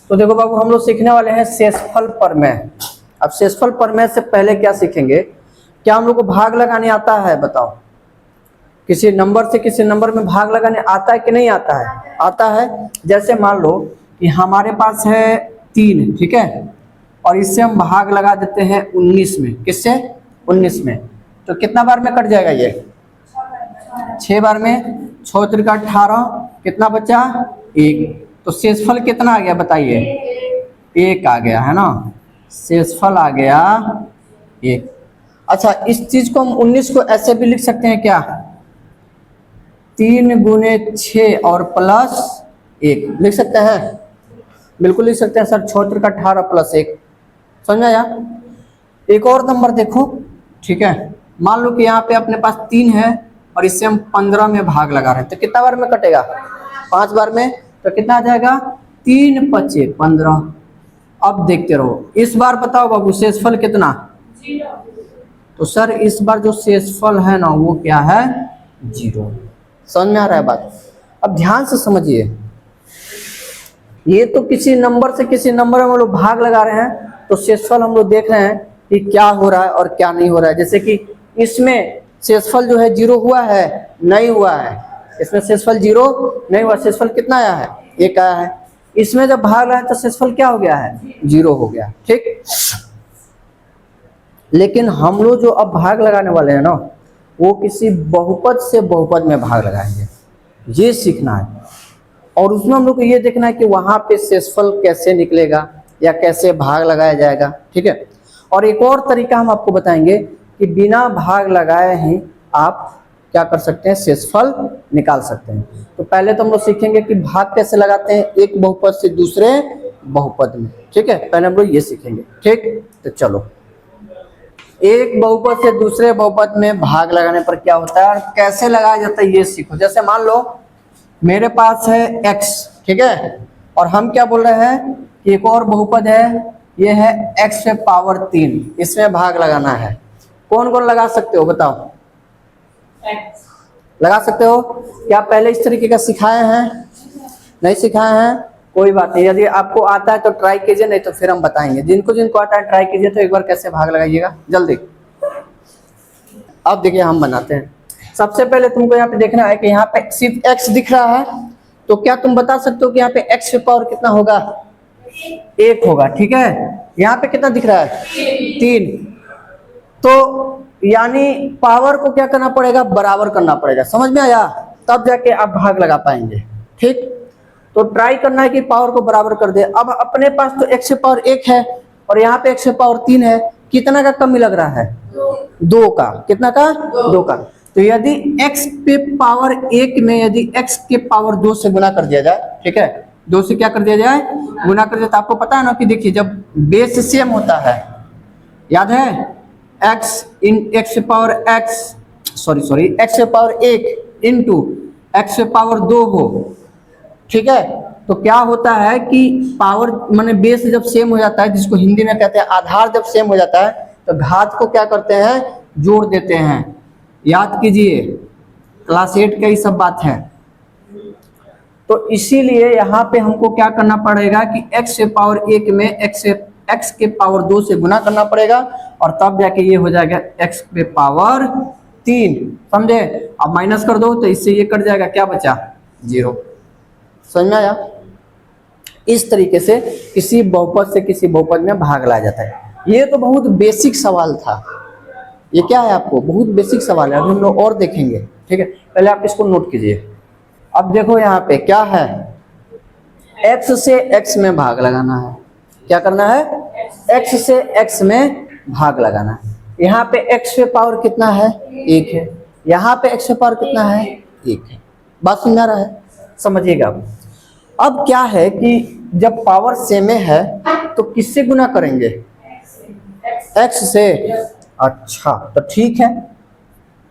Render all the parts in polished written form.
तो देखो बाबू, हम लोग सीखने वाले हैं शेषफल प्रमेय। अब शेषफल प्रमेय से पहले क्या सीखेंगे, क्या हम लोग को भाग लगाने आता है? बताओ, किसी नंबर से किसी नंबर में भाग लगाने आता है कि नहीं आता है? आता है। जैसे मान लो कि हमारे पास है 3, ठीक है, और इससे हम भाग लगा देते हैं 19 में। किससे? 19 में। तो कितना बार में कट जाएगा ये? 6 बार में। 6 त्रिका 18, कितना बचा? 1। तो शेषफल कितना आ गया बताइए? 1 आ गया है ना, शेषफल आ गया 1। अच्छा, इस चीज को हम 19 को ऐसे भी लिख सकते हैं क्या? 3 गुने 6 और प्लस 1 लिख सकते हैं? बिल्कुल लिख सकते हैं सर। 6 त्रिका 18 प्लस 1। समझ में आया? एक और नंबर देखो, ठीक है, मान लो कि यहाँ पे अपने पास 3 है और इससे हम 15 में भाग लगा रहे हैं, तो कितना बार में कटेगा? 5 बार में। तो कितना आ जाएगा? 3 पचे 15। अब देखते रहो, इस बार बताओ बाबू शेषफल कितना? 0। तो सर इस बार जो शेषफल है ना वो क्या है? 0। समझ में आ रहा है बात? अब ध्यान से समझिए, ये तो किसी नंबर से किसी नंबर में हम लोग भाग लगा रहे हैं, तो शेषफल हम लोग देख रहे हैं कि क्या हो रहा है और क्या नहीं हो रहा है। जैसे कि इसमें शेषफल जो है 0 हुआ है? नहीं हुआ है। इसमें शेषफल 0 नहीं हुआ, शेषफल कितना आया है? 1 आया है। इसमें जब भाग लगा तो शेषफल क्या हो गया है? 0 हो गया, ठीक। लेकिन हम लोग जो अब भाग लगाने वाले हैं ना, वो किसी बहुपद से बहुपद में भाग लगाएंगे, ये सीखना है। और उसमें हम लोग को ये देखना है कि वहां पे शेषफल कैसे निकलेगा या कैसे भाग लगाया जाएगा, ठीक है। और एक और तरीका हम आपको बताएंगे कि बिना भाग लगाए ही आप क्या कर सकते हैं? शेषफल निकाल सकते हैं। तो पहले तो हम लोग सीखेंगे कि भाग कैसे लगाते हैं एक बहुपद से दूसरे बहुपद में, ठीक है। पहले हम लोग ये सीखेंगे, ठीक। तो चलो, एक बहुपद से दूसरे बहुपद में भाग लगाने पर क्या होता है और कैसे लगाया जाता है ये सीखो। जैसे मान लो मेरे पास है x, ठीक है, और हम क्या बोल रहे हैं कि एक और बहुपद है, ये है x से पावर 3, इसमें भाग लगाना है। कौन कौन लगा सकते हो बताओ? x लगा सकते हो? क्या पहले इस तरीके का सिखाए हैं? नहीं सिखाए हैं? कोई बात नहीं, यदि आपको आता है तो ट्राई कीजिए, नहीं तो फिर हम बताएंगे। जिनको जिनको आता है ट्राई कीजिए। तो एक बार कैसे भाग लगाइएगा जल्दी। अब देखिए हम बनाते हैं। सबसे पहले तुमको यहाँ पे देखना है कि यहाँ पे सिर्फ x दिख रहा है, तो क्या तुम बता सकते हो कि यहाँ पे x से पावर कितना होगा? 1 होगा, ठीक है। यहाँ पे कितना दिख रहा है? 3। तो यानी पावर को क्या करना पड़ेगा? बराबर करना पड़ेगा। समझ में आया? तब जाके आप भाग लगा पाएंगे, ठीक। तो ट्राई करना है कि पावर को बराबर कर दे। अब अपने पास तो x से पावर 1 है और यहाँ पे x से पावर 3 है। कितना का कमी लग रहा है? 2 का। कितना का? 2 का। तो यदि x पे पावर 1 में यदि x के पावर 2 से गुना कर दिया जाए, ठीक है, 2 से क्या कर दिया जाए? गुना कर दिया। तो आपको पता है ना कि देखिए जब बेस सेम होता है, याद है, x इन x से पावर x से पावर 1 इंटू x से पावर 2 हो, ठीक है, तो क्या होता है कि पावर माने बेस जब सेम हो जाता है, जिसको हिंदी में कहते हैं आधार, जब सेम हो जाता है तो घात को क्या करते हैं? जोड़ देते हैं। याद कीजिए, क्लास 8 का ही सब बात है। तो इसीलिए यहाँ पे हमको क्या करना पड़ेगा कि x से पावर 1 में x के पावर 2 से गुना करना पड़ेगा और तब जाके ये हो जाएगा x पे पावर 3। समझे? अब माइनस कर दो तो इससे ये कट जाएगा, क्या बचा? 0। समझ में आया? इस तरीके से किसी बहुपद से किसी बहुपद में भाग लाया जाता है। ये तो बहुत बेसिक सवाल था। ये क्या है? आपको बहुत बेसिक सवाल है, अभी हम लोग और देखेंगे, ठीक है। पहले आप इसको नोट कीजिए। अब देखो यहाँ पे क्या है, x से x में भाग लगाना है। क्या करना है? x से x में भाग लगाना है। यहाँ पे x पे पावर कितना है? 1 है। यहाँ पे x पे पावर कितना है? 1 है। बात समझ आ रहा है? समझिएगा। अब क्या है कि जब पावर सेम है तो किससे गुना करेंगे? x से। अच्छा, तो ठीक है,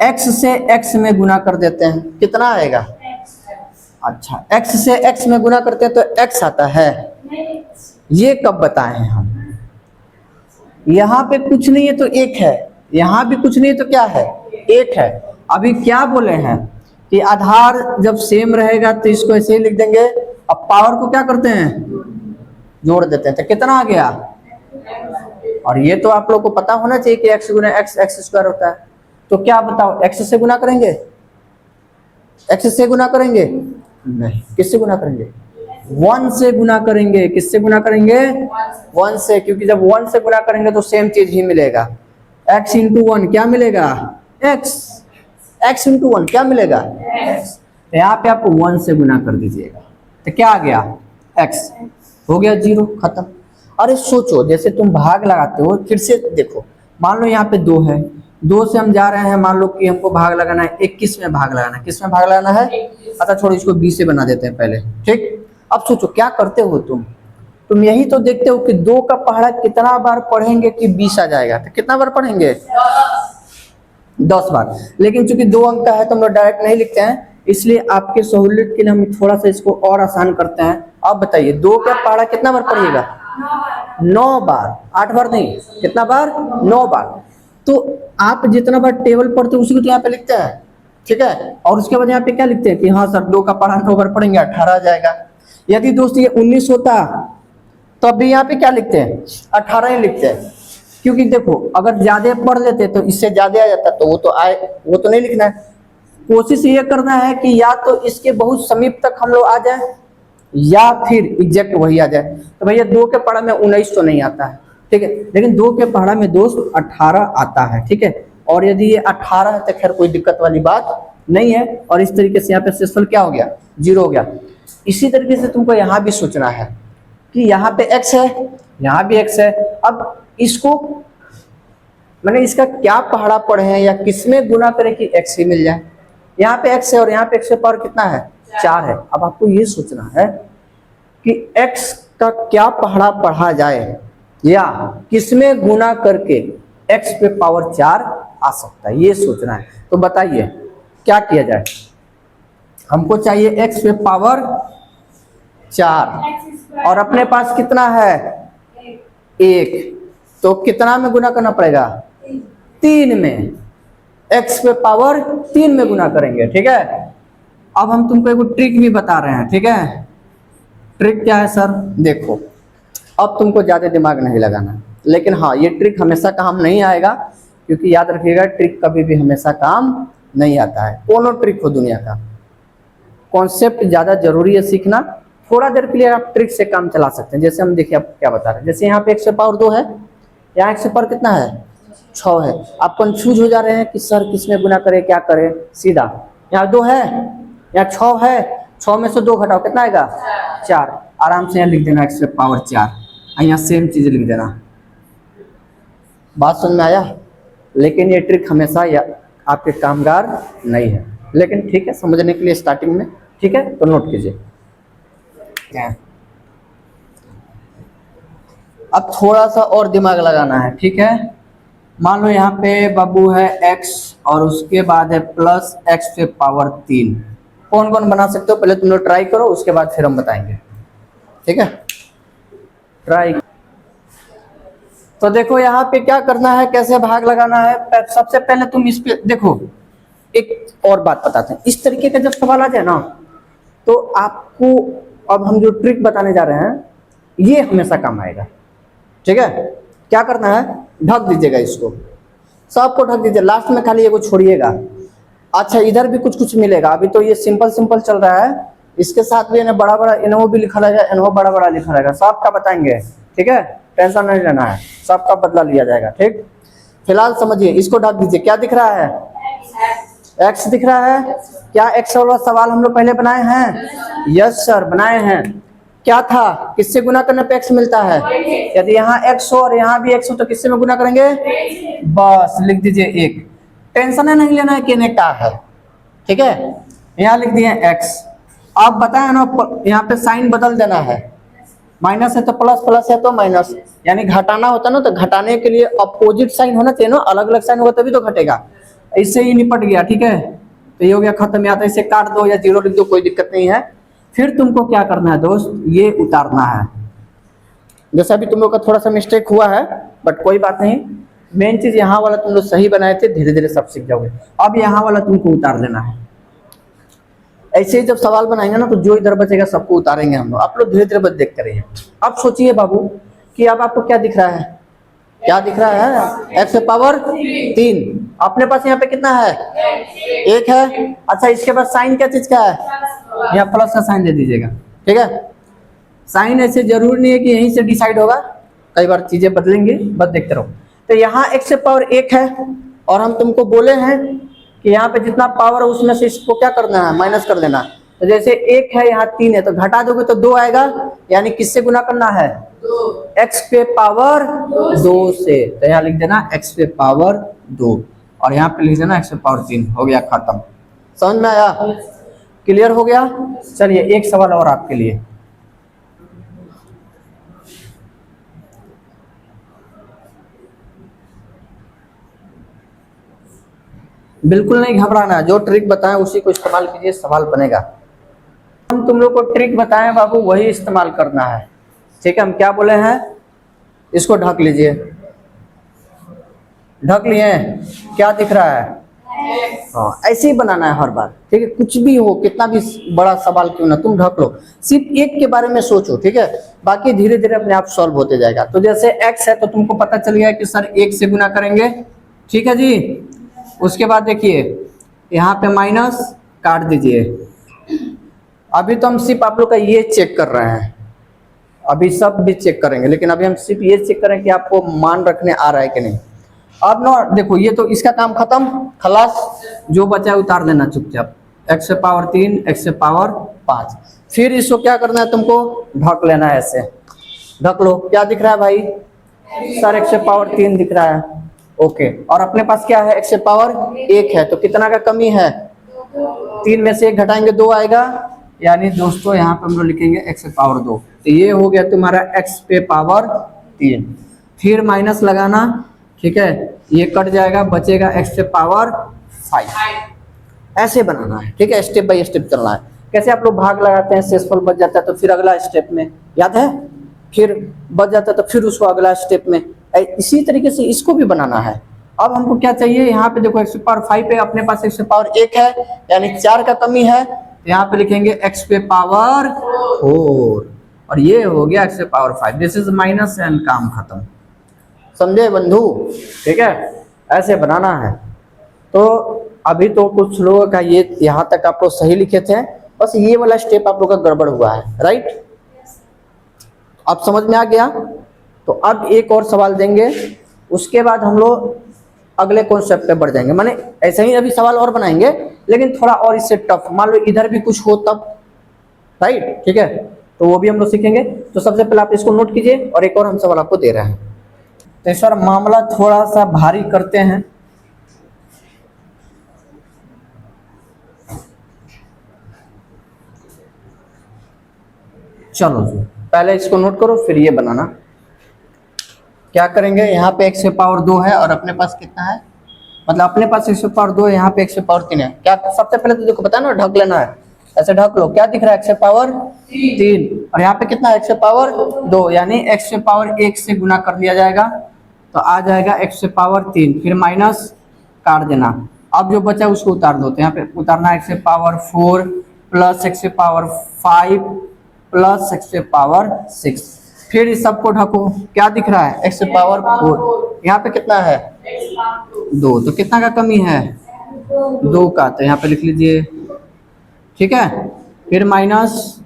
x से x में गुना कर देते हैं। कितना आएगा? अच्छा, x से x में गुना करते हैं तो x आता है। ये कब बताए हैं हम? यहाँ पे कुछ नहीं है तो 1 है, यहाँ भी कुछ नहीं है तो क्या है? 1 है। अभी क्या बोले हैं कि आधार जब सेम रहेगा तो इसको ऐसे ही लिख देंगे। अब पावर को क्या करते हैं? जोड़ देते हैं तो कितना आ गया। और ये तो आप लोग को पता होना चाहिए कि x गुना x एक्स स्क्वायर होता है। तो क्या बताओ, x से गुना करेंगे, x से गुना करेंगे नहीं, किससे गुना करेंगे, 1 से गुना करेंगे। किससे गुना करेंगे, 1 से, क्योंकि जब 1 से गुना करेंगे तो सेम चीज ही मिलेगा। x इंटू 1 क्या मिलेगा, x, x इंटू 1 क्या मिलेगा, x। तो यहाँ पे आप 1 से गुना कर दीजिएगा तो क्या आ गया, x, हो गया 0, खत्म। अरे सोचो, जैसे तुम भाग लगाते हो, फिर से देखो, मान लो यहाँ पे 2 है, 2 से हम जा रहे हैं, मान लो कि हमको भाग लगाना है 21 में भाग लगाना है। किस में भाग लगाना है, अच्छा छोड़ो, इसको 20 से बना देते हैं पहले, ठीक। अब सोचो क्या करते हो तुम यही तो देखते हो कि 2 का पहाड़ा कितना बार पढ़ेंगे कि 20 आ जाएगा, तो कितना बार पढ़ेंगे, 10 बार। लेकिन चूंकि 2 अंक का है तो हम लोग डायरेक्ट नहीं लिखते हैं, इसलिए आपके सहूलियत के लिए हम थोड़ा सा इसको और आसान करते हैं। आप बताइए 2 का पहाड़ा कितना बार पढ़िएगा, 9 बार, 8 बार नहीं, कितना बार, 9 बार। तो आप जितना बार टेबल पढ़ते हो उसी को तो यहाँ पे लिखते हैं, ठीक है। और उसके बाद यहाँ पे क्या लिखते हैं कि हाँ सर 2 का पहाड़ा 9 बार पढ़ेंगे 18 आ जाएगा। यदि दोस्त ये 19 होता तो अभी यहाँ पे क्या लिखते हैं, 18 ही लिखते हैं, क्योंकि देखो अगर ज्यादा पढ़ लेते तो इससे ज्यादा आ जाता, तो वो तो नहीं लिखना है। कोशिश ये करना है कि या तो इसके बहुत समीप तक हम लोग आ जाए या फिर एग्जैक्ट वही आ जाए। तो भैया 2 के पहाड़ा में 19 तो नहीं आता है, ठीक है, लेकिन 2 के पहाड़ा में दोस्त 18 आता है, ठीक है। और यदि ये 18 है तो खैर कोई दिक्कत वाली बात नहीं है। और इस तरीके से यहाँ पे शेषफल क्या हो गया, 0 हो गया। इसी तरीके से तुमको यहाँ भी सोचना है कि यहाँ पे x है, यहाँ भी x है। अब इसको मैंने इसका क्या पहाड़ा पढ़े हैं या किसमें गुना करें कि x ही मिल जाए। यहाँ पे x है और यहाँ पे x का पावर कितना है, 4 है। अब आपको ये सोचना है कि x का क्या पहाड़ा पढ़ा जाए या किसमें गुना करके x पे पावर 4 आ सकता है, ये सोचना है। तो बताइए क्या किया जाए। हमको चाहिए x पे पावर 4 और अपने पास कितना है 1, तो कितना में गुना करना पड़ेगा, 3 में, x पे पावर 3 में गुना करेंगे, ठीक है। अब हम तुमको एक ट्रिक भी बता रहे हैं, ठीक है। ट्रिक क्या है सर, देखो अब तुमको ज्यादा दिमाग नहीं लगाना, लेकिन हाँ ये ट्रिक हमेशा काम नहीं आएगा, क्योंकि याद रखिएगा ट्रिक कभी भी हमेशा काम नहीं आता है। कोनो ट्रिक हो दुनिया का, कॉन्सेप्ट ज्यादा जरूरी है सीखना। थोड़ा देर के लिए आप ट्रिक से काम चला सकते हैं। जैसे हम देखिए आप क्या बता रहे हैं, जैसे यहाँ पे x पे पावर 2 है, यहाँ x पे पावर कितना है, 6 है। आप कंफ्यूज हो जा रहे हैं कि सर किसमें गुना करें, क्या करें। सीधा यहाँ 2 है, यहाँ 6 है, 6 में से 2 घटाओ कितना आएगा, 4। आराम से यहाँ लिख देना x पे पावर 4, यहाँ सेम चीज लिख देना। बात समझ में आया। लेकिन ये ट्रिक हमेशा आपके कामगार नहीं है, लेकिन ठीक है समझने के लिए स्टार्टिंग में, ठीक है। तो नोट कीजिए। अब थोड़ा सा और दिमाग लगाना है, ठीक है। मान लो यहाँ पे बाबू है x और उसके बाद है प्लस x पे पावर 3। कौन कौन बना सकते हो पहले तुम लोग ट्राई करो, उसके बाद फिर हम बताएंगे, ठीक है। ट्राई। तो देखो यहाँ पे क्या करना है, कैसे भाग लगाना है। सबसे पहले तुम इस पे देखो, एक और बात बताते हैं। इस तरीके का जब सवाल आ जाए ना, तो आपको अब हम जो ट्रिक बताने जा रहे हैं ये हमेशा काम आएगा, ठीक है। क्या करना है, ढक दीजिएगा इसको, सबको ढक दीजिए, लास्ट में खाली एगो छोड़िएगा। अच्छा इधर भी कुछ कुछ मिलेगा, अभी तो ये सिंपल सिंपल चल रहा है, इसके साथ भी इन्हें बड़ा बड़ा इन्हो भी लिखा रहेगा, इन्हो बड़ा बड़ा लिखा रहेगा, सबका बताएंगे, ठीक है। टेंशन नहीं लेना है, सबका बदला लिया जाएगा, ठीक। फिलहाल समझिए, इसको ढक दीजिए। क्या दिख रहा है, x दिख रहा है। क्या x वाला सवाल हम लोग पहले बनाए हैं, यस सर बनाए हैं। क्या था, किससे गुना करने पे x मिलता है। यदि यहाँ x हो और यहाँ भी x हो तो किससे में गुना करेंगे, बस लिख दीजिए 1। टेंशन नहीं लेना है कि इन्हें क्या है, ठीक है। यहाँ लिख दिए x। आप बताए ना, यहाँ पे साइन बदल देना है, माइनस है तो प्लस, प्लस है तो माइनस, यानी घटाना होता ना, तो घटाने के लिए अपोजिट साइन होना चाहिए ना, अलग अलग साइन होगा तभी तो घटेगा। इससे ही निपट गया, ठीक है। तो ये हो गया खत्म। या तो इसे काट दो या 0 लिख दो, कोई दिक्कत नहीं है। फिर तुमको क्या करना है दोस्त, ये उतारना है। जैसा अभी तुम लोग का थोड़ा सा मिस्टेक हुआ है, बट कोई बात नहीं। मेन चीज यहाँ वाला तुम लोग सही बनाए थे, धीरे धीरे सब सीख जाओगे। अब यहाँ वाला तुमको उतार लेना है। ऐसे ही जब सवाल बनाएंगे ना तो जो इधर बचेगा सबको उतारेंगे हम लोग। आप लोग धीरे धीरे बस देखते रहिए। अब सोचिए बाबू कि अब आपको क्या दिख रहा है, क्या दिख रहा है, एक्स पावर 3। अपने पास यहाँ पे कितना है, 1 है। अच्छा इसके बाद साइन क्या चीज का है, यहाँ प्लस का साइन दे दीजिएगा, ठीक है। साइन ऐसे जरूर नहीं है कि यहीं से डिसाइड होगा, कई बार चीजें बदलेंगी, बस देखते रहो। तो यहाँ एक्स पावर 1 है और हम तुमको बोले हैं कि यहाँ पे जितना पावर है उसमें से इसको क्या करना है, माइनस कर देना। तो जैसे 1 है यहाँ 3 है तो घटा दोगे तो 2 आएगा, यानी किससे गुना करना है, एक्स पे पावर 2 से। तो यहाँ लिख देना एक्स पे पावर 2 और यहाँ पे लिख देना एक्स पे पावर 3। हो गया खत्म। समझ में आया, क्लियर हो गया। चलिए एक सवाल और आपके लिए। बिल्कुल नहीं घबराना, जो ट्रिक बताएं उसी को इस्तेमाल कीजिए, सवाल बनेगा। हम तुम लोग को ट्रिक बताएं बाबू वही इस्तेमाल करना है, ठीक है। हम क्या बोले हैं, इसको ढक लीजिए, ढक लिए, क्या दिख रहा है, हाँ ऐसे ही बनाना है हर बार, ठीक है। कुछ भी हो, कितना भी बड़ा सवाल क्यों ना, तुम ढक लो, सिर्फ एक के बारे में सोचो, ठीक है। बाकी धीरे धीरे अपने आप सॉल्व होते जाएगा। तो जैसे x है तो तुमको पता चल गया कि सर 1 से गुना करेंगे, ठीक है जी। उसके बाद देखिए यहाँ पे माइनस काट दीजिए। अभी तो हम सिर्फ आप लोग का ये चेक कर रहे हैं, अभी सब भी चेक करेंगे, लेकिन अभी हम सिर्फ ये चेक करें कि आपको मान रखने आ रहा है कि नहीं। अब ना देखो ये तो इसका काम खत्म, खलास, जो बचा है उतार देना चुपचाप। एक्स से पावर 3, एक्स से पावर 5। फिर इसको क्या करना है, तुमको ढक लेना है, ऐसे ढक लो। क्या दिख रहा है भाई, सर एक्स से पावर 3 दिख रहा है, ओके। और अपने पास क्या है, एक्स से पावर 1 है, तो कितना का कमी है, 3 में से 1 घटाएंगे 2 आएगा, यानी दोस्तों यहाँ पे हम लोग लिखेंगे एक्स से पावर 2। तो ये हो गया तुम्हारा एक्स पे पावर 3। फिर माइनस लगाना, ठीक है, ये कट जाएगा, बचेगा एक्स से पावर 5। ऐसे बनाना है, ठीक है, स्टेप बाय स्टेप चलना है। कैसे आप लोग भाग लगाते हैं, शेषफल बच जाता है तो फिर अगला स्टेप में, याद है, फिर बच जाता है तो फिर उसको अगला स्टेप में, इसी तरीके से इसको भी बनाना है। अब हमको क्या चाहिए, यहाँ पे देखो एक्स पे पावर 5 है, अपने पास एक्स पे पावर 1 है, यानी 4 का कमी है, यहाँ पे लिखेंगे एक्स पे पावर 4 और ये हो गया एक्स पे power 5। This is minus and काम खत्म। समझे बंधु, ठीक है, ऐसे बनाना है। तो अभी तो कुछ लोगों का ये यहाँ तक आप लोग सही लिखे थे, बस ये वाला स्टेप आप लोग का गड़बड़ हुआ है, राइट। अब समझ में आ गया। तो अब एक और सवाल देंगे, उसके बाद हम लोग अगले कॉन्सेप्ट पे बढ़ जाएंगे। माने ऐसे ही अभी सवाल और बनाएंगे, लेकिन थोड़ा और इससे टफ, मान लो इधर भी कुछ हो तब, राइट, ठीक है, तो वो भी हम लोग सीखेंगे। तो सबसे पहले आप इसको नोट कीजिए और एक और हम सवाल आपको दे रहे हैं। तो सर मामला थोड़ा सा भारी करते हैं, चलो जी पहले इसको नोट करो फिर ये बनाना। क्या करेंगे, यहाँ पे एक्स से पावर 2 है और अपने पास कितना है, मतलब अपने पास एक्स से पावर 2 है, यहाँ पे एक्स से पावर 3 है। क्या सबसे पहले तो देखो पता है ना, ढक लेना है, ऐसे ढक लो। क्या दिख रहा है, एक्स से पावर 3 और यहाँ पे कितना है, एक्स से पावर 2, यानी एक्स से पावर 1 से गुना कर दिया जाएगा तो आ जाएगा एक्स से पावर 3, फिर माइनस काट देना। अब जो बचा उसको उतार दो, तो यहाँ पे उतारना एक्स से पावर 4 प्लस एक्स से पावर 5 प्लस एक्स से पावर 6। फिर इस सबको ढको। क्या दिख रहा है, एक्स से पावर 4, यहाँ पे कितना है 2, तो कितना का कमी है 2 का, तो यहाँ पे लिख लीजिए, ठीक है। फिर माइनस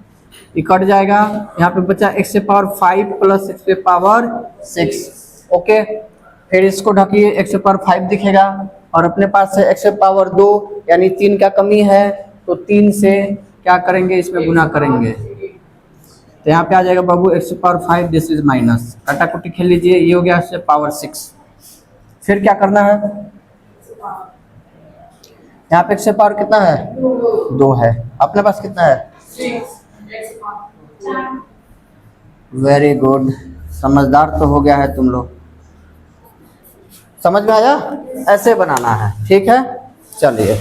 ये कट जाएगा, यहाँ पे बचा एक्स से पावर 5 प्लस एक्स से पावर 6, ओके। फिर इसको ढकिए, एक्स से पावर 5 दिखेगा और अपने पास है एक्स से पावर 2, यानी 3 का कमी है, तो 3 से क्या करेंगे, इसमें गुना करेंगे, तो यहाँ पे आ जाएगा बाबू एक्स से पावर 5, दिस इज माइनस, काटा कुटी खेल लीजिए, ये हो गया एक्स से पावर 6। फिर क्या करना है, यहाँ पे एक्स से पावर कितना है 2 है, अपने पास कितना है 6। वेरी गुड, समझदार तो हो गया है तुम लोग, समझ में आया। ऐसे बनाना है, ठीक है, चलिए।